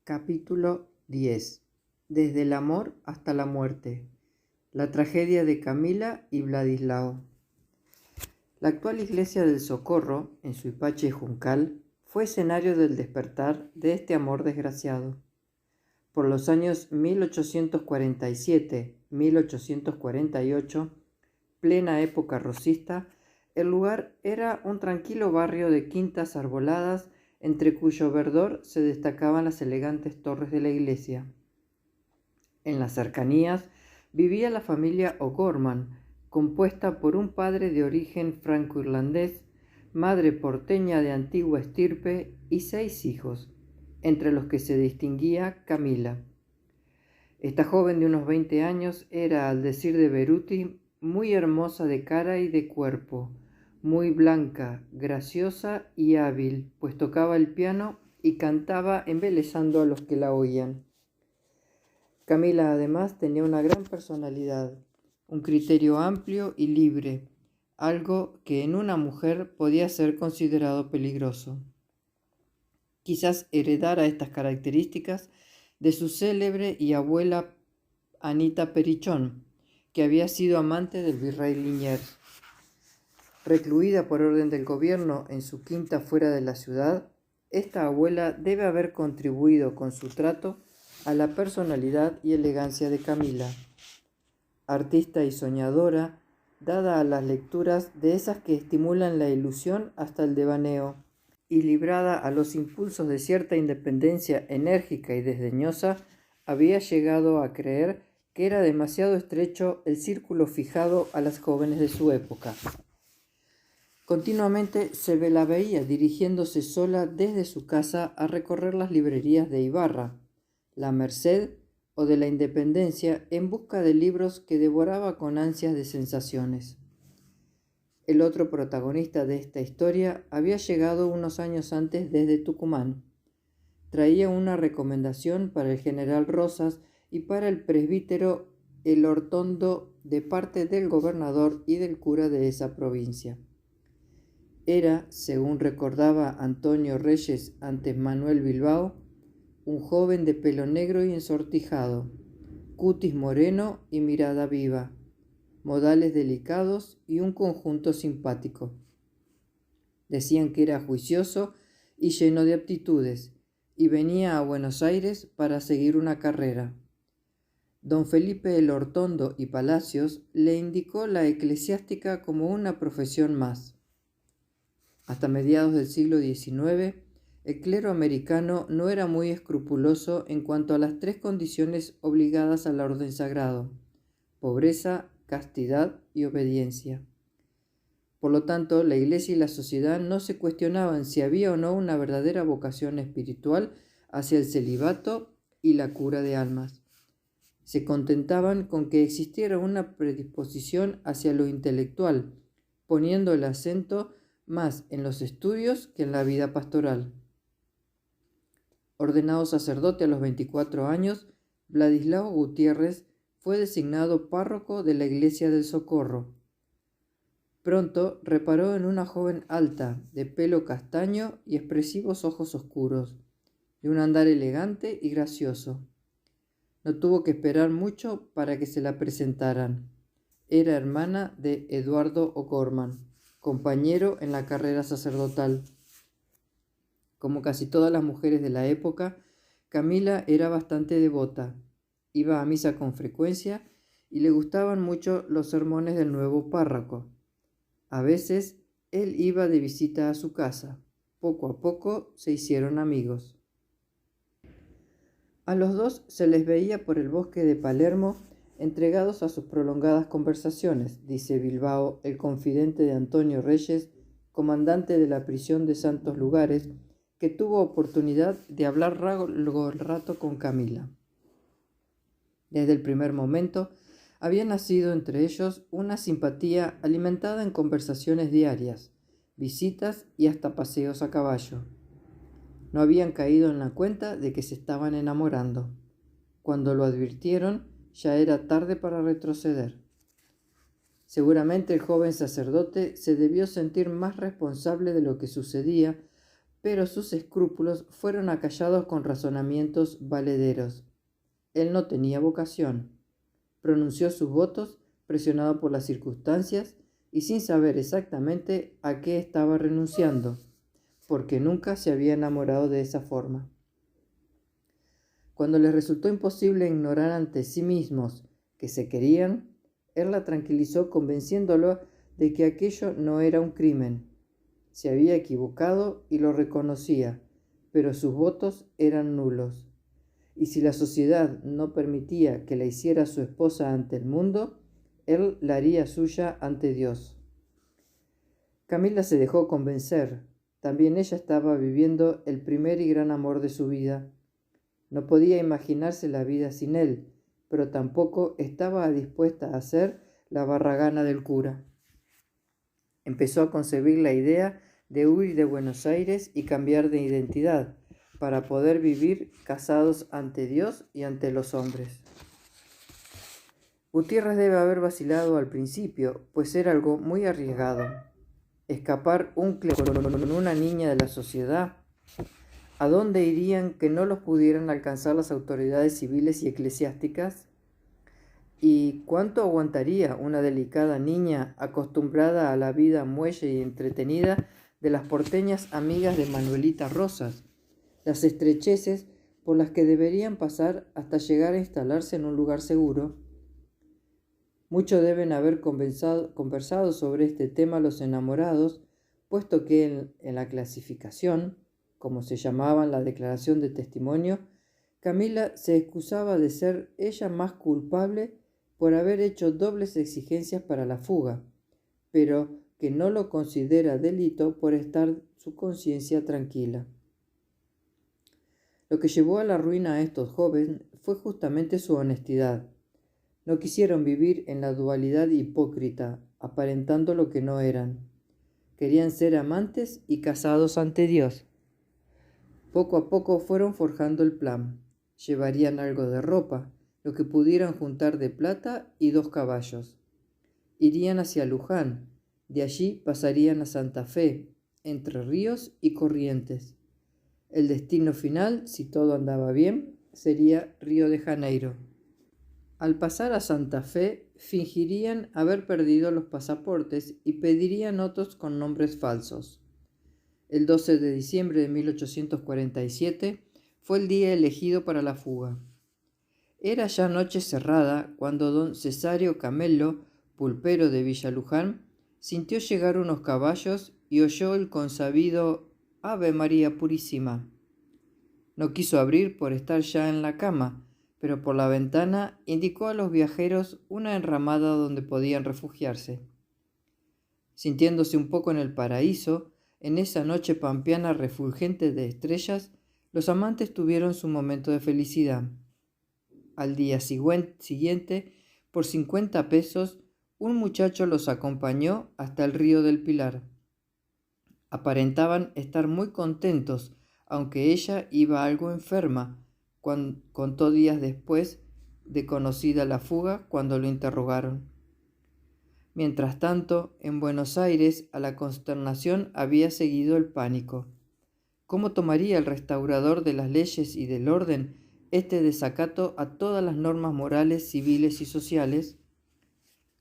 Capítulo 10. Desde el amor hasta la muerte. La tragedia de Camila y Vladislao. La actual iglesia del Socorro, en Suipacha y Juncal, fue escenario del despertar de este amor desgraciado. Por los años 1847-1848, plena época rosista, el lugar era un tranquilo barrio de quintas arboladas entre cuyo verdor se destacaban las elegantes torres de la iglesia. En las cercanías vivía la familia O'Gorman, compuesta por un padre de origen franco-irlandés, madre porteña de antigua estirpe y 6 hijos, entre los que se distinguía Camila. Esta joven de unos 20 años era, al decir de Beruti, muy hermosa de cara y de cuerpo, muy blanca, graciosa y hábil, pues tocaba el piano y cantaba embelesando a los que la oían. Camila además tenía una gran personalidad, un criterio amplio y libre, algo que en una mujer podía ser considerado peligroso. Quizás heredara estas características de su célebre y abuela Anita Perichón, que había sido amante del virrey Liniers. Recluida por orden del gobierno en su quinta fuera de la ciudad, esta abuela debe haber contribuido con su trato a la personalidad y elegancia de Camila. Artista y soñadora, dada a las lecturas de esas que estimulan la ilusión hasta el devaneo, y librada a los impulsos de cierta independencia enérgica y desdeñosa, había llegado a creer que era demasiado estrecho el círculo fijado a las jóvenes de su época. Continuamente se la veía dirigiéndose sola desde su casa a recorrer las librerías de Ibarra, La Merced o de la Independencia en busca de libros que devoraba con ansias de sensaciones. El otro protagonista de esta historia había llegado unos años antes desde Tucumán. Traía una recomendación para el general Rosas y para el presbítero Elortondo de parte del gobernador y del cura de esa provincia. Era, según recordaba Antonio Reyes ante Manuel Bilbao, un joven de pelo negro y ensortijado, cutis moreno y mirada viva, modales delicados y un conjunto simpático. Decían que era juicioso y lleno de aptitudes, y venía a Buenos Aires para seguir una carrera. Don Felipe Elortondo y Palacios le indicó la eclesiástica como una profesión más. Hasta mediados del siglo XIX, el clero americano no era muy escrupuloso en cuanto a las 3 condiciones obligadas al orden sagrado: pobreza, castidad y obediencia. Por lo tanto, la Iglesia y la sociedad no se cuestionaban si había o no una verdadera vocación espiritual hacia el celibato y la cura de almas. Se contentaban con que existiera una predisposición hacia lo intelectual, poniendo el acento más en los estudios que en la vida pastoral. Ordenado sacerdote a los 24 años, Vladislao Gutiérrez fue designado párroco de la Iglesia del Socorro. Pronto reparó en una joven alta, de pelo castaño y expresivos ojos oscuros, de un andar elegante y gracioso. No tuvo que esperar mucho para que se la presentaran. Era hermana de Eduardo O'Gorman, compañero en la carrera sacerdotal. Como casi todas las mujeres de la época, Camila era bastante devota. Iba a misa con frecuencia y le gustaban mucho los sermones del nuevo párroco. A veces él iba de visita a su casa. Poco a poco se hicieron amigos. A los dos se les veía por el bosque de Palermo entregados a sus prolongadas conversaciones, dice Bilbao, el confidente de Antonio Reyes, comandante de la prisión de Santos Lugares, que tuvo oportunidad de hablar largo rato con Camila. Desde el primer momento había nacido entre ellos una simpatía alimentada en conversaciones diarias, visitas y hasta paseos a caballo. No habían caído en la cuenta de que se estaban enamorando. Cuando lo advirtieron, ya era tarde para retroceder. Seguramente el joven sacerdote se debió sentir más responsable de lo que sucedía, pero sus escrúpulos fueron acallados con razonamientos valederos. Él no tenía vocación. Pronunció sus votos presionado por las circunstancias y sin saber exactamente a qué estaba renunciando, porque nunca se había enamorado de esa forma. Cuando les resultó imposible ignorar ante sí mismos que se querían, él la tranquilizó convenciéndolo de que aquello no era un crimen. Se había equivocado y lo reconocía, pero sus votos eran nulos. Y si la sociedad no permitía que la hiciera su esposa ante el mundo, él la haría suya ante Dios. Camila se dejó convencer. También ella estaba viviendo el primer y gran amor de su vida. No podía imaginarse la vida sin él, pero tampoco estaba dispuesta a hacer la barragana del cura. Empezó a concebir la idea de huir de Buenos Aires y cambiar de identidad, para poder vivir casados ante Dios y ante los hombres. Gutiérrez debe haber vacilado al principio, pues era algo muy arriesgado. Escapar un clérigo con una niña de la sociedad. ¿A dónde irían que no los pudieran alcanzar las autoridades civiles y eclesiásticas? ¿Y cuánto aguantaría una delicada niña acostumbrada a la vida muelle y entretenida de las porteñas amigas de Manuelita Rosas, las estrecheces por las que deberían pasar hasta llegar a instalarse en un lugar seguro? Mucho deben haber conversado sobre este tema los enamorados, puesto que en la clasificación, como se llamaba en la declaración de testimonio, Camila se excusaba de ser ella más culpable por haber hecho dobles exigencias para la fuga, pero que no lo considera delito por estar su conciencia tranquila. Lo que llevó a la ruina a estos jóvenes fue justamente su honestidad. No quisieron vivir en la dualidad hipócrita, aparentando lo que no eran. Querían ser amantes y casados ante Dios. Poco a poco fueron forjando el plan. Llevarían algo de ropa, lo que pudieran juntar de plata y 2 caballos. Irían hacia Luján, de allí pasarían a Santa Fe, Entre Ríos y Corrientes. El destino final, si todo andaba bien, sería Río de Janeiro. Al pasar a Santa Fe, fingirían haber perdido los pasaportes y pedirían otros con nombres falsos. El 12 de diciembre de 1847 fue el día elegido para la fuga. Era ya noche cerrada cuando don Cesario Camelo, pulpero de Villa Luján, sintió llegar unos caballos y oyó el consabido Ave María Purísima. No quiso abrir por estar ya en la cama, pero por la ventana indicó a los viajeros una enramada donde podían refugiarse. Sintiéndose un poco en el paraíso, en esa noche pampeana refulgente de estrellas, los amantes tuvieron su momento de felicidad. Al día siguiente, por 50 pesos, un muchacho los acompañó hasta el río del Pilar. Aparentaban estar muy contentos, aunque ella iba algo enferma, contó días después de conocida la fuga cuando lo interrogaron. Mientras tanto, en Buenos Aires a la consternación había seguido el pánico. ¿Cómo tomaría el restaurador de las leyes y del orden este desacato a todas las normas morales, civiles y sociales?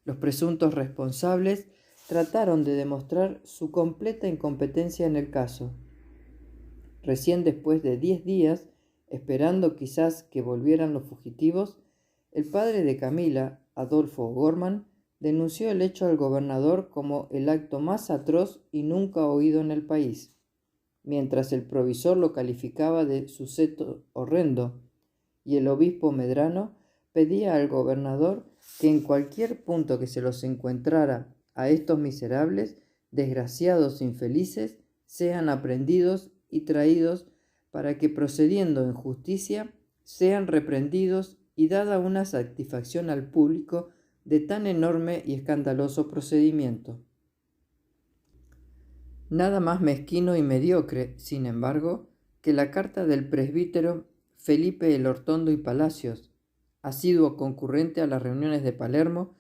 Los presuntos responsables trataron de demostrar su completa incompetencia en el caso. Recién después de 10 días, esperando quizás que volvieran los fugitivos, el padre de Camila, Adolfo Gorman, denunció el hecho al gobernador como el acto más atroz y nunca oído en el país, mientras el provisor lo calificaba de suceso horrendo, y el obispo Medrano pedía al gobernador que en cualquier punto que se los encontrara a estos miserables, desgraciados infelices, sean aprehendidos y traídos para que, procediendo en justicia, sean reprendidos y dada una satisfacción al público de tan enorme y escandaloso procedimiento. Nada más mezquino y mediocre, sin embargo, que la carta del presbítero Felipe Elortondo y Palacios, asiduo concurrente a las reuniones de Palermo,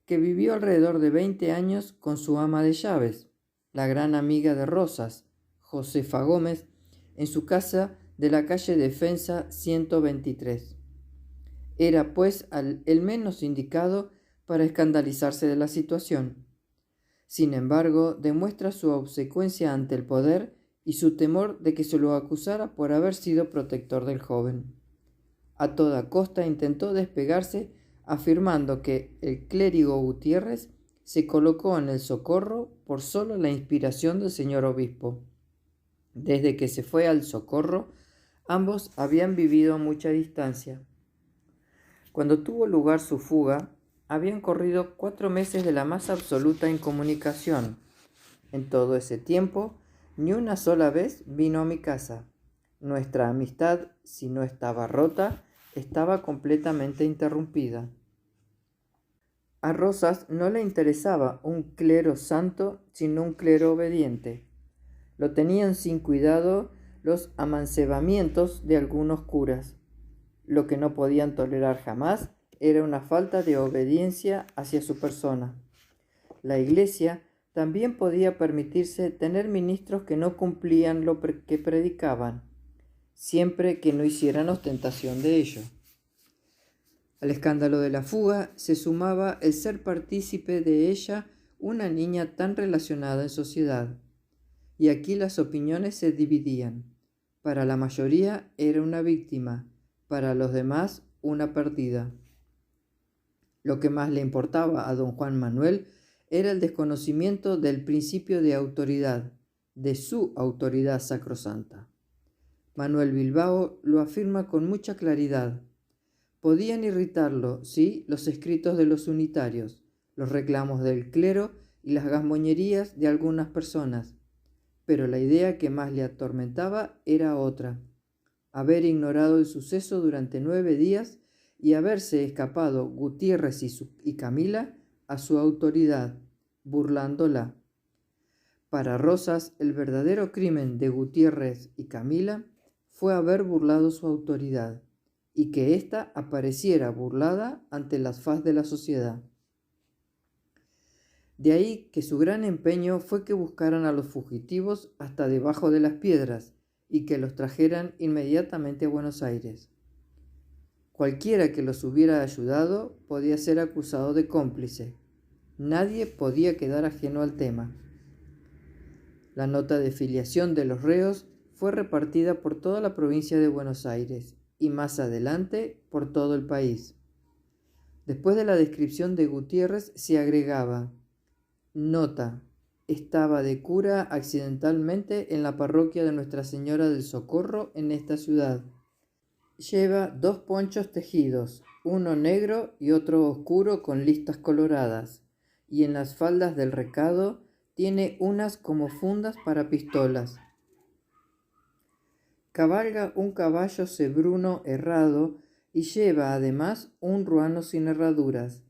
que vivió alrededor de 20 años con su ama de llaves, la gran amiga de Rosas, Josefa Gómez, en su casa de la calle Defensa 123. Era, pues, el menos indicado para escandalizarse de la situación. Sin embargo, demuestra su obsecuencia ante el poder y su temor de que se lo acusara por haber sido protector del joven. A toda costa intentó despegarse, afirmando que el clérigo Gutiérrez se colocó en el Socorro por solo la inspiración del señor obispo. Desde que se fue al Socorro, ambos habían vivido a mucha distancia. Cuando tuvo lugar su fuga, habían corrido 4 meses de la más absoluta incomunicación. En todo ese tiempo, ni una sola vez vino a mi casa. Nuestra amistad, si no estaba rota, estaba completamente interrumpida. A Rosas no le interesaba un clero santo, sino un clero obediente. Lo tenían sin cuidado los amancebamientos de algunos curas. Lo que no podían tolerar jamás era una falta de obediencia hacia su persona. La Iglesia también podía permitirse tener ministros que no cumplían lo que predicaban, siempre que no hicieran ostentación de ello. Al escándalo de la fuga se sumaba el ser partícipe de ella una niña tan relacionada en sociedad. Y aquí las opiniones se dividían. Para la mayoría era una víctima, para los demás una perdida. Lo que más le importaba a don Juan Manuel era el desconocimiento del principio de autoridad, de su autoridad sacrosanta. Manuel Bilbao lo afirma con mucha claridad. Podían irritarlo, sí, los escritos de los unitarios, los reclamos del clero y las gazmoñerías de algunas personas, pero la idea que más le atormentaba era otra: haber ignorado el suceso durante 9 días y haberse escapado Gutiérrez y Camila a su autoridad, burlándola. Para Rosas, el verdadero crimen de Gutiérrez y Camila fue haber burlado su autoridad, y que ésta apareciera burlada ante la faz de la sociedad. De ahí que su gran empeño fue que buscaran a los fugitivos hasta debajo de las piedras y que los trajeran inmediatamente a Buenos Aires. Cualquiera que los hubiera ayudado podía ser acusado de cómplice. Nadie podía quedar ajeno al tema. La nota de filiación de los reos fue repartida por toda la provincia de Buenos Aires y más adelante por todo el país. Después de la descripción de Gutiérrez se agregaba: nota: estaba de cura accidentalmente en la parroquia de Nuestra Señora del Socorro en esta ciudad. Lleva 2 ponchos tejidos, uno negro y otro oscuro con listas coloradas, y en las faldas del recado tiene unas como fundas para pistolas. Cabalga un caballo cebruno herrado y lleva además un ruano sin herraduras.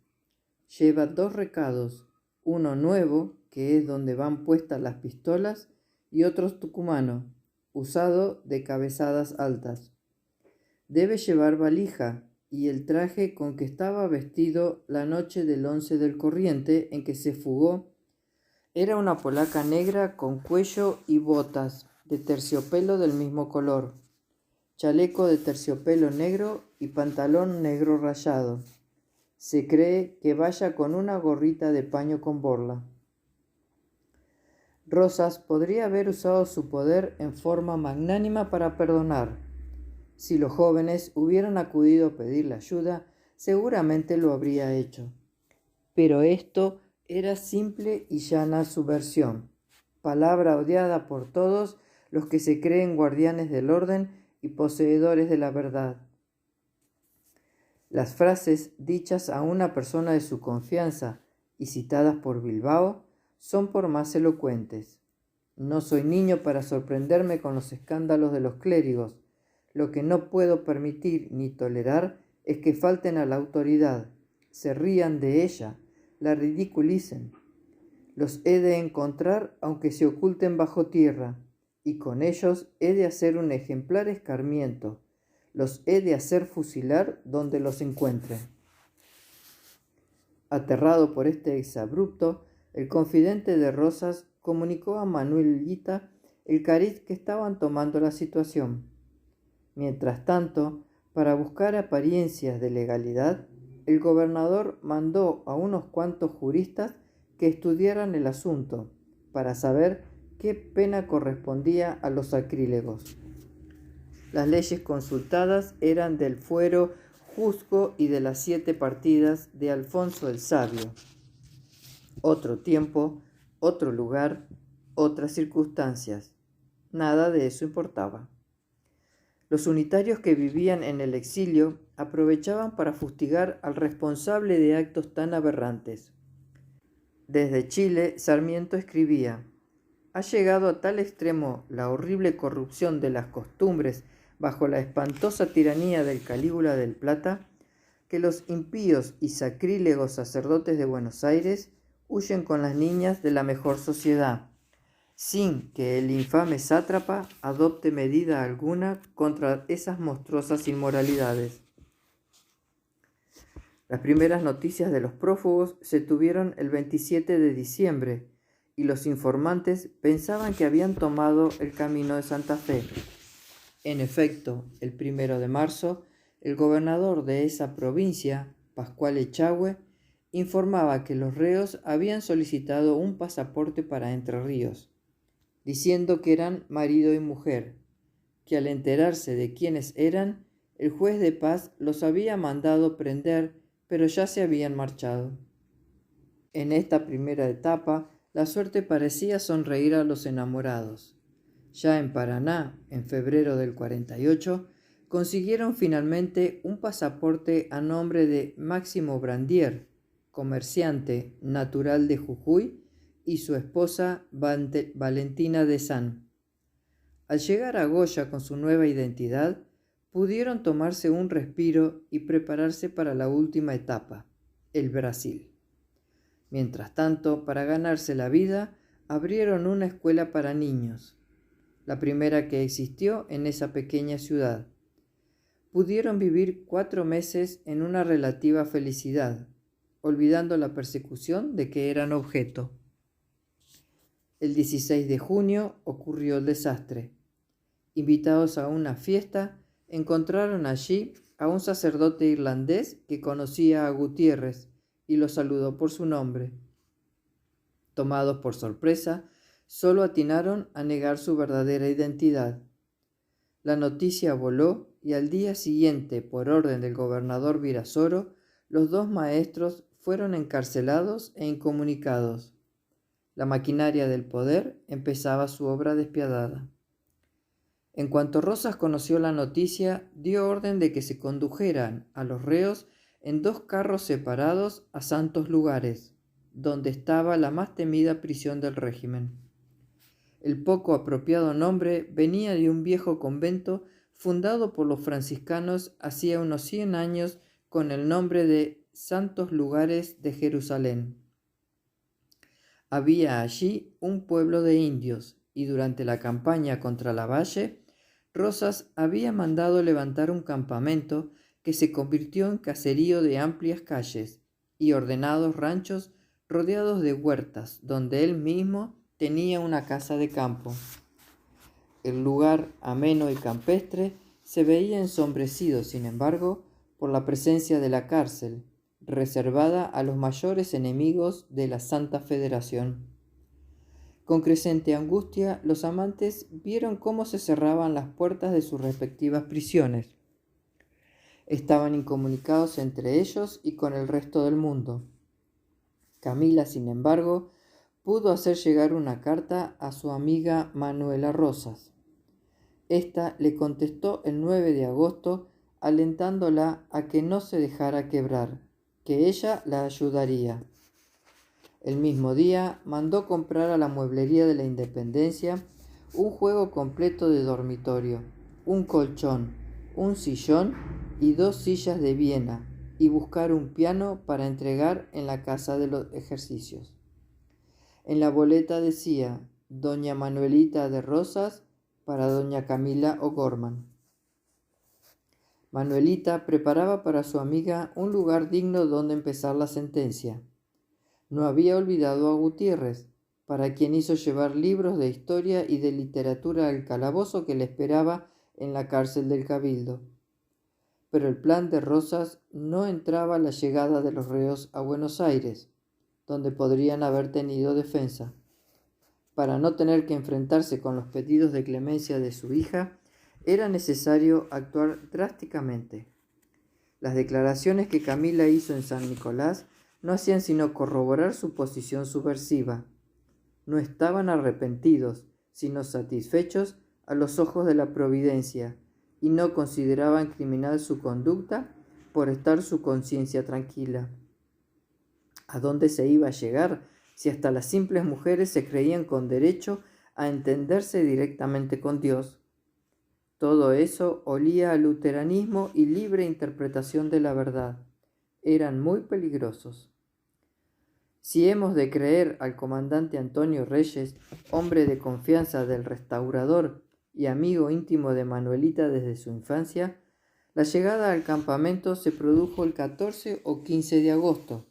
Lleva 2 recados, uno nuevo, que es donde van puestas las pistolas, y otro tucumano, usado de cabezadas altas. Debe llevar valija y el traje con que estaba vestido la noche del 11 del corriente en que se fugó era una polaca negra con cuello y botas de terciopelo del mismo color, chaleco de terciopelo negro y pantalón negro rayado. Se cree que vaya con una gorrita de paño con borla. Rosas podría haber usado su poder en forma magnánima para perdonar. Si los jóvenes hubieran acudido a pedirle ayuda, seguramente lo habría hecho. Pero esto era simple y llana subversión, palabra odiada por todos los que se creen guardianes del orden y poseedores de la verdad. Las frases dichas a una persona de su confianza y citadas por Bilbao son por más elocuentes. No soy niño para sorprenderme con los escándalos de los clérigos. Lo que no puedo permitir ni tolerar es que falten a la autoridad, se rían de ella, la ridiculicen. Los he de encontrar aunque se oculten bajo tierra, y con ellos he de hacer un ejemplar escarmiento. Los he de hacer fusilar donde los encuentre. Aterrado por este exabrupto, el confidente de Rosas comunicó a Manuelita el cariz que estaban tomando la situación. Mientras tanto, para buscar apariencias de legalidad, el gobernador mandó a unos cuantos juristas que estudiaran el asunto para saber qué pena correspondía a los sacrílegos. Las leyes consultadas eran del fuero juzgo y de las 7 partidas de Alfonso el Sabio. Otro tiempo, otro lugar, otras circunstancias. Nada de eso importaba. Los unitarios que vivían en el exilio aprovechaban para fustigar al responsable de actos tan aberrantes. Desde Chile, Sarmiento escribía: «Ha llegado a tal extremo la horrible corrupción de las costumbres bajo la espantosa tiranía del Calígula del Plata, que los impíos y sacrílegos sacerdotes de Buenos Aires huyen con las niñas de la mejor sociedad, sin que el infame sátrapa adopte medida alguna contra esas monstruosas inmoralidades». Las primeras noticias de los prófugos se tuvieron el 27 de diciembre y los informantes pensaban que habían tomado el camino de Santa Fe. En efecto, el 1 de marzo, el gobernador de esa provincia, Pascual Echagüe, informaba que los reos habían solicitado un pasaporte para Entre Ríos, diciendo que eran marido y mujer, que al enterarse de quiénes eran, el juez de paz los había mandado prender, pero ya se habían marchado. En esta primera etapa, la suerte parecía sonreír a los enamorados. Ya en Paraná, en febrero del 48, consiguieron finalmente un pasaporte a nombre de Máximo Brandier, comerciante natural de Jujuy, y su esposa Valentina de San. Al llegar a Goya con su nueva identidad, pudieron tomarse un respiro y prepararse para la última etapa, el Brasil. Mientras tanto, para ganarse la vida, abrieron una escuela para niños, la primera que existió en esa pequeña ciudad. Pudieron vivir 4 meses en una relativa felicidad, olvidando la persecución de que eran objeto. El 16 de junio ocurrió el desastre. Invitados a una fiesta, encontraron allí a un sacerdote irlandés que conocía a Gutiérrez y lo saludó por su nombre. Tomados por sorpresa, solo atinaron a negar su verdadera identidad. La noticia voló y al día siguiente, por orden del gobernador Virasoro, los 2 maestros fueron encarcelados e incomunicados. La maquinaria del poder empezaba su obra despiadada. En cuanto Rosas conoció la noticia, dio orden de que se condujeran a los reos en 2 carros separados a santos lugares, donde estaba la más temida prisión del régimen. El poco apropiado nombre venía de un viejo convento fundado por los franciscanos hacía unos 100 años con el nombre de Santos Lugares de Jerusalén. Había allí un pueblo de indios y durante la campaña contra Lavalle, Rosas había mandado levantar un campamento que se convirtió en caserío de amplias calles y ordenados ranchos rodeados de huertas, donde él mismo tenía una casa de campo. El lugar, ameno y campestre, se veía ensombrecido, sin embargo, por la presencia de la cárcel, reservada a los mayores enemigos de la Santa Federación. Con creciente angustia, los amantes vieron cómo se cerraban las puertas de sus respectivas prisiones. Estaban incomunicados entre ellos y con el resto del mundo. Camila, sin embargo, pudo hacer llegar una carta a su amiga Manuela Rosas. Esta le contestó el 9 de agosto, alentándola a que no se dejara quebrar, que ella la ayudaría. El mismo día mandó comprar a la mueblería de la Independencia un juego completo de dormitorio, un colchón, un sillón y 2 sillas de Viena, y buscar un piano para entregar en la casa de los ejercicios. En la boleta decía: Doña Manuelita de Rosas para Doña Camila O'Gorman. Manuelita preparaba para su amiga un lugar digno donde empezar la sentencia. No había olvidado a Gutiérrez, para quien hizo llevar libros de historia y de literatura al calabozo que le esperaba en la cárcel del Cabildo. Pero el plan de Rosas no entraba la llegada de los reos a Buenos Aires, donde podrían haber tenido defensa. Para no tener que enfrentarse con los pedidos de clemencia de su hija, era necesario actuar drásticamente. Las declaraciones que Camila hizo en San Nicolás no hacían sino corroborar su posición subversiva. No estaban arrepentidos, sino satisfechos a los ojos de la providencia, y no consideraban criminal su conducta por estar su conciencia tranquila. ¿A dónde se iba a llegar si hasta las simples mujeres se creían con derecho a entenderse directamente con Dios? Todo eso olía a luteranismo y libre interpretación de la verdad. Eran muy peligrosos. Si hemos de creer al comandante Antonio Reyes, hombre de confianza del restaurador y amigo íntimo de Manuelita desde su infancia, la llegada al campamento se produjo el 14 o 15 de agosto,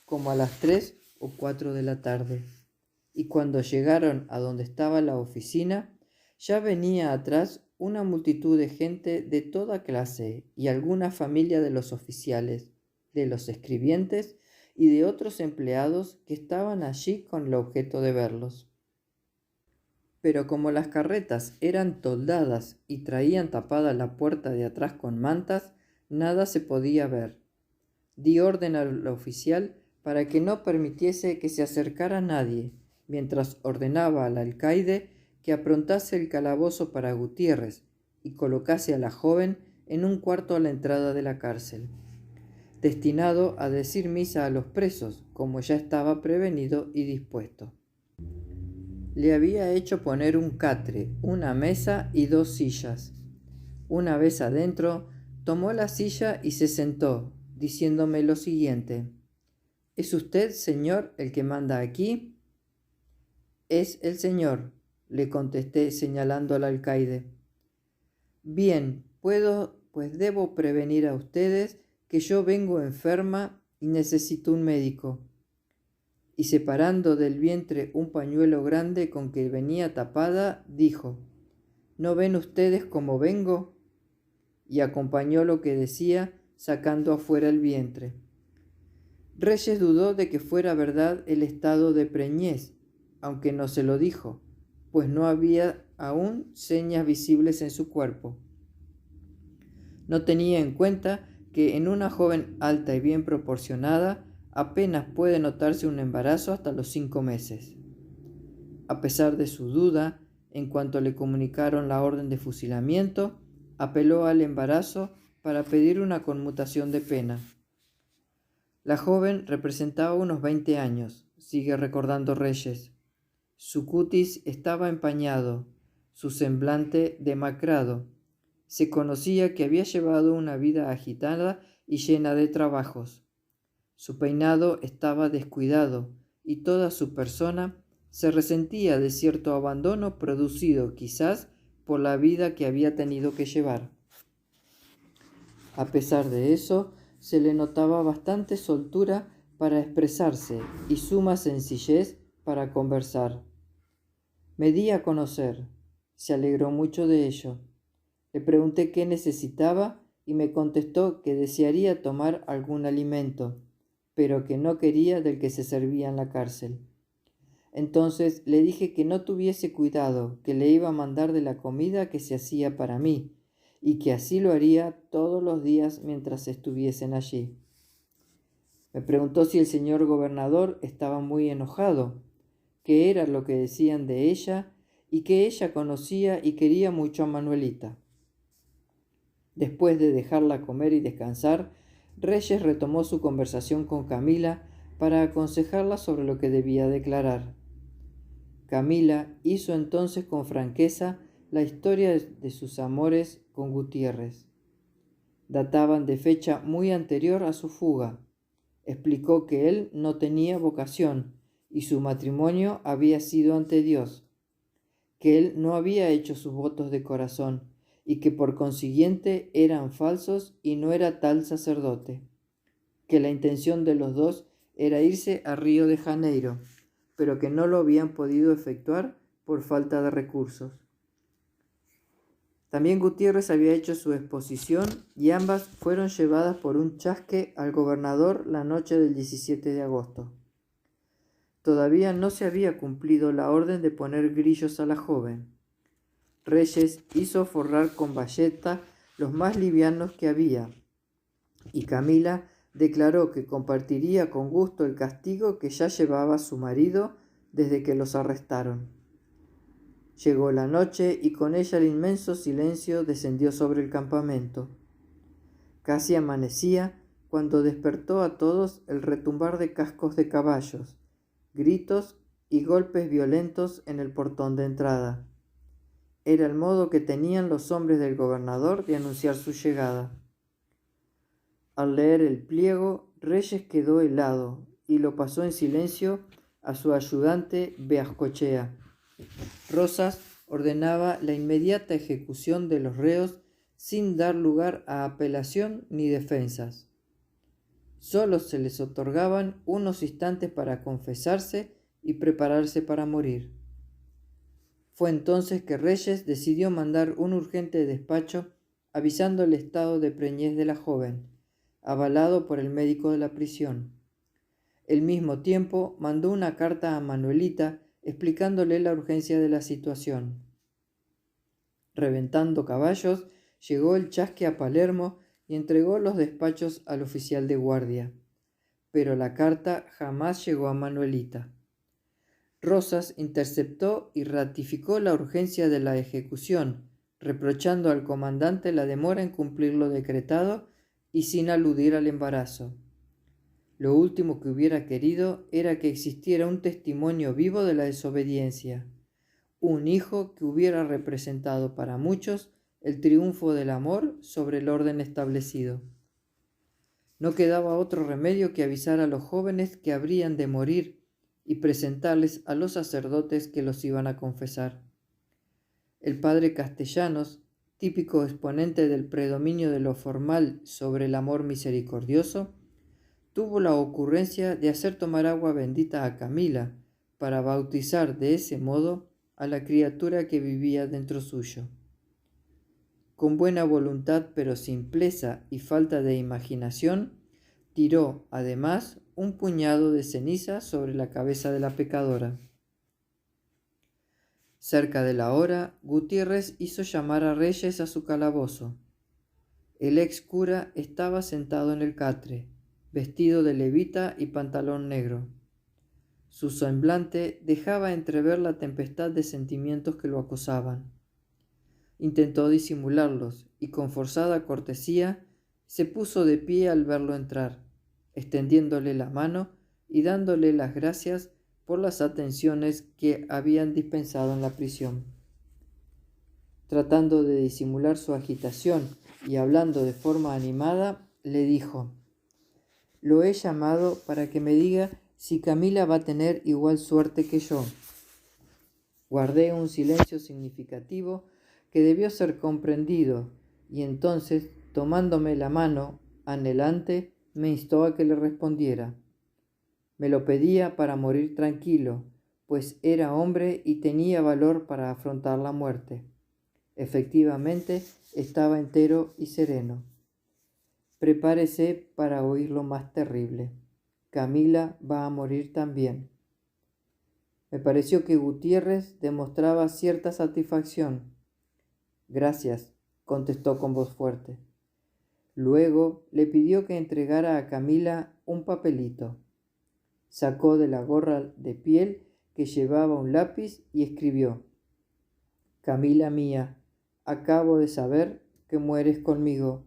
como a las 3 o 4 de la tarde. Y cuando llegaron a donde estaba la oficina, ya venía atrás una multitud de gente de toda clase y alguna familia de los oficiales, de los escribientes y de otros empleados que estaban allí con el objeto de verlos. Pero como las carretas eran toldadas y traían tapada la puerta de atrás con mantas, nada se podía ver. Di orden al oficial para que no permitiese que se acercara nadie, mientras ordenaba al alcaide que aprontase el calabozo para Gutiérrez y colocase a la joven en un cuarto a la entrada de la cárcel, destinado a decir misa a los presos, como ya estaba prevenido y dispuesto. Le había hecho poner un catre, una mesa y 2 sillas. Una vez adentro, tomó la silla y se sentó, diciéndome lo siguiente: ¿Es usted, señor, el que manda aquí? Es el señor, le contesté señalando al alcaide. Bien, pues debo prevenir a ustedes que yo vengo enferma y necesito un médico. Y separando del vientre un pañuelo grande con que venía tapada, dijo: ¿No ven ustedes cómo vengo? Y acompañó lo que decía, sacando afuera el vientre. Reyes dudó de que fuera verdad el estado de preñez, aunque no se lo dijo, pues no había aún señas visibles en su cuerpo. No tenía en cuenta que en una joven alta y bien proporcionada apenas puede notarse un embarazo hasta los 5 meses. A pesar de su duda, en cuanto le comunicaron la orden de fusilamiento, apeló al embarazo para pedir una conmutación de pena. La joven representaba unos 20 años, sigue recordando Reyes. Su cutis estaba empañado, su semblante demacrado. Se conocía que había llevado una vida agitada y llena de trabajos. Su peinado estaba descuidado y toda su persona se resentía de cierto abandono producido quizás por la vida que había tenido que llevar. A pesar de eso, se le notaba bastante soltura para expresarse y suma sencillez para conversar. Me di a conocer. Se alegró mucho de ello. Le pregunté qué necesitaba y me contestó que desearía tomar algún alimento, pero que no quería del que se servía en la cárcel. Entonces le dije que no tuviese cuidado, que le iba a mandar de la comida que se hacía para mí, y que así lo haría todos los días mientras estuviesen allí. Me preguntó si el señor gobernador estaba muy enojado, qué era lo que decían de ella, y que ella conocía y quería mucho a Manuelita. Después de dejarla comer y descansar, Reyes retomó su conversación con Camila para aconsejarla sobre lo que debía declarar. Camila hizo entonces con franqueza la historia de sus amores con Gutiérrez. Databan de fecha muy anterior a su fuga. Explicó que él no tenía vocación y su matrimonio había sido ante Dios, que él no había hecho sus votos de corazón y que por consiguiente eran falsos y no era tal sacerdote, que la intención de los dos era irse a Río de Janeiro, pero que no lo habían podido efectuar por falta de recursos. También Gutiérrez había hecho su exposición y ambas fueron llevadas por un chasque al gobernador la noche del 17 de agosto. Todavía no se había cumplido la orden de poner grillos a la joven. Reyes hizo forrar con bayeta los más livianos que había, y Camila declaró que compartiría con gusto el castigo que ya llevaba su marido desde que los arrestaron. Llegó la noche y con ella el inmenso silencio descendió sobre el campamento. Casi amanecía cuando despertó a todos el retumbar de cascos de caballos, gritos y golpes violentos en el portón de entrada. Era el modo que tenían los hombres del gobernador de anunciar su llegada. Al leer el pliego, Reyes quedó helado y lo pasó en silencio a su ayudante Beascochea. Rosas ordenaba la inmediata ejecución de los reos sin dar lugar a apelación ni defensas. Solo se les otorgaban unos instantes para confesarse y prepararse para morir. Fue entonces que Reyes decidió mandar un urgente despacho avisando el estado de preñez de la joven, avalado por el médico de la prisión. Al mismo tiempo mandó una carta a Manuelita explicándole la urgencia de la situación. Reventando caballos, llegó el chasque a Palermo y entregó los despachos al oficial de guardia. Pero la carta jamás llegó a Manuelita. Rosas interceptó y ratificó la urgencia de la ejecución, reprochando al comandante la demora en cumplir lo decretado y sin aludir al embarazo. Lo último que hubiera querido era que existiera un testimonio vivo de la desobediencia, un hijo que hubiera representado para muchos el triunfo del amor sobre el orden establecido. No quedaba otro remedio que avisar a los jóvenes que habrían de morir y presentarles a los sacerdotes que los iban a confesar. El padre Castellanos, típico exponente del predominio de lo formal sobre el amor misericordioso, tuvo la ocurrencia de hacer tomar agua bendita a Camila para bautizar de ese modo a la criatura que vivía dentro suyo. Con buena voluntad pero simpleza y falta de imaginación, tiró además un puñado de ceniza sobre la cabeza de la pecadora. Cerca de la hora, Gutiérrez hizo llamar a Reyes a su calabozo. El ex cura estaba sentado en el catre, vestido de levita y pantalón negro. Su semblante dejaba entrever la tempestad de sentimientos que lo acosaban. Intentó disimularlos y con forzada cortesía se puso de pie al verlo entrar, extendiéndole la mano y dándole las gracias por las atenciones que habían dispensado en la prisión. Tratando de disimular su agitación y hablando de forma animada, le dijo: «Lo he llamado para que me diga si Camila va a tener igual suerte que yo». Guardé un silencio significativo que debió ser comprendido, y entonces, tomándome la mano, anhelante, me instó a que le respondiera. Me lo pedía para morir tranquilo, pues era hombre y tenía valor para afrontar la muerte. Efectivamente, estaba entero y sereno. Prepárese para oír lo más terrible. Camila va a morir también. Me pareció que Gutiérrez demostraba cierta satisfacción. Gracias, contestó con voz fuerte. Luego le pidió que entregara a Camila un papelito. Sacó de la gorra de piel que llevaba un lápiz y escribió: Camila mía, acabo de saber que mueres conmigo.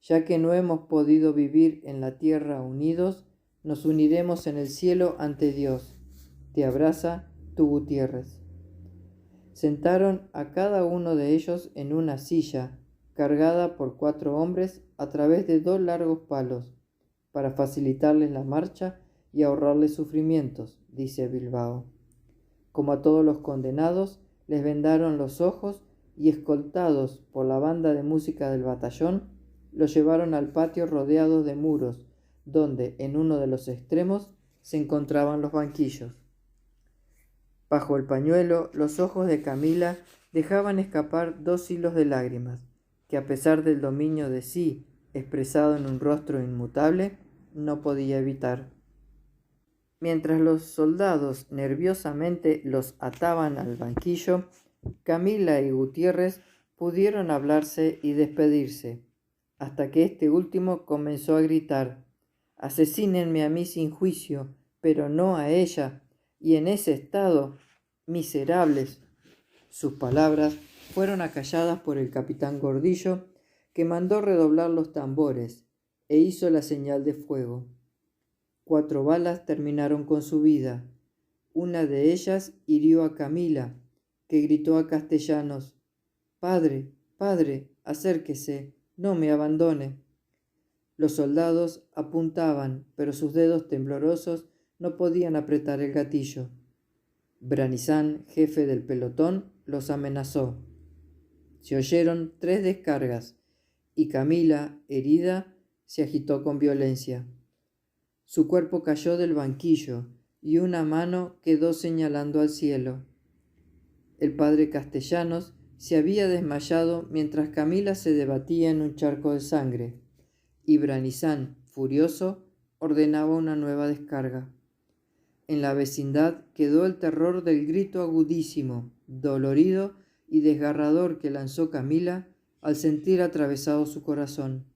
Ya que no hemos podido vivir en la tierra unidos, nos uniremos en el cielo ante Dios. Te abraza tu Gutiérrez. Sentaron a cada uno de ellos en una silla, cargada por 4 hombres a través de 2 largos palos, para facilitarles la marcha y ahorrarles sufrimientos, dice Bilbao. Como a todos los condenados, les vendaron los ojos y, escoltados por la banda de música del batallón, los llevaron al patio rodeados de muros, donde en uno de los extremos se encontraban los banquillos. Bajo el pañuelo, los ojos de Camila dejaban escapar 2 hilos de lágrimas, que a pesar del dominio de sí expresado en un rostro inmutable, no podía evitar. Mientras los soldados nerviosamente los ataban al banquillo, Camila y Gutiérrez pudieron hablarse y despedirse, hasta que este último comenzó a gritar: «Asesínenme a mí sin juicio, pero no a ella, y en ese estado, miserables». Sus palabras fueron acalladas por el capitán Gordillo, que mandó redoblar los tambores e hizo la señal de fuego. 4 balas terminaron con su vida. Una de ellas hirió a Camila, que gritó a Castellanos: «Padre, padre, acérquese, no me abandone». Los soldados apuntaban, pero sus dedos temblorosos no podían apretar el gatillo. Branizán, jefe del pelotón, los amenazó. Se oyeron 3 descargas, y Camila, herida, se agitó con violencia. Su cuerpo cayó del banquillo, y una mano quedó señalando al cielo. El padre Castellanos se había desmayado mientras Camila se debatía en un charco de sangre, y Branizán, furioso, ordenaba una nueva descarga. En la vecindad quedó el terror del grito agudísimo, dolorido y desgarrador que lanzó Camila al sentir atravesado su corazón.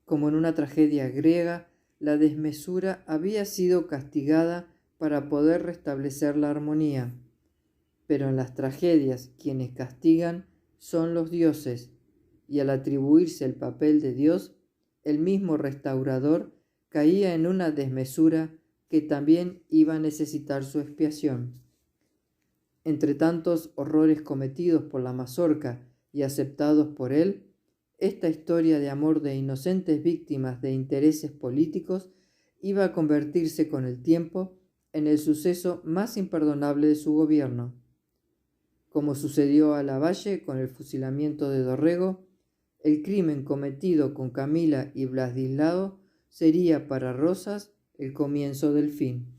Como en una tragedia griega, la desmesura había sido castigada para poder restablecer la armonía. Pero en las tragedias quienes castigan son los dioses, y al atribuirse el papel de Dios, el mismo restaurador caía en una desmesura que también iba a necesitar su expiación. Entre tantos horrores cometidos por la mazorca y aceptados por él, esta historia de amor de inocentes víctimas de intereses políticos iba a convertirse con el tiempo en el suceso más imperdonable de su gobierno. Como sucedió a Lavalle con el fusilamiento de Dorrego, el crimen cometido con Camila y Vladislao sería para Rosas el comienzo del fin.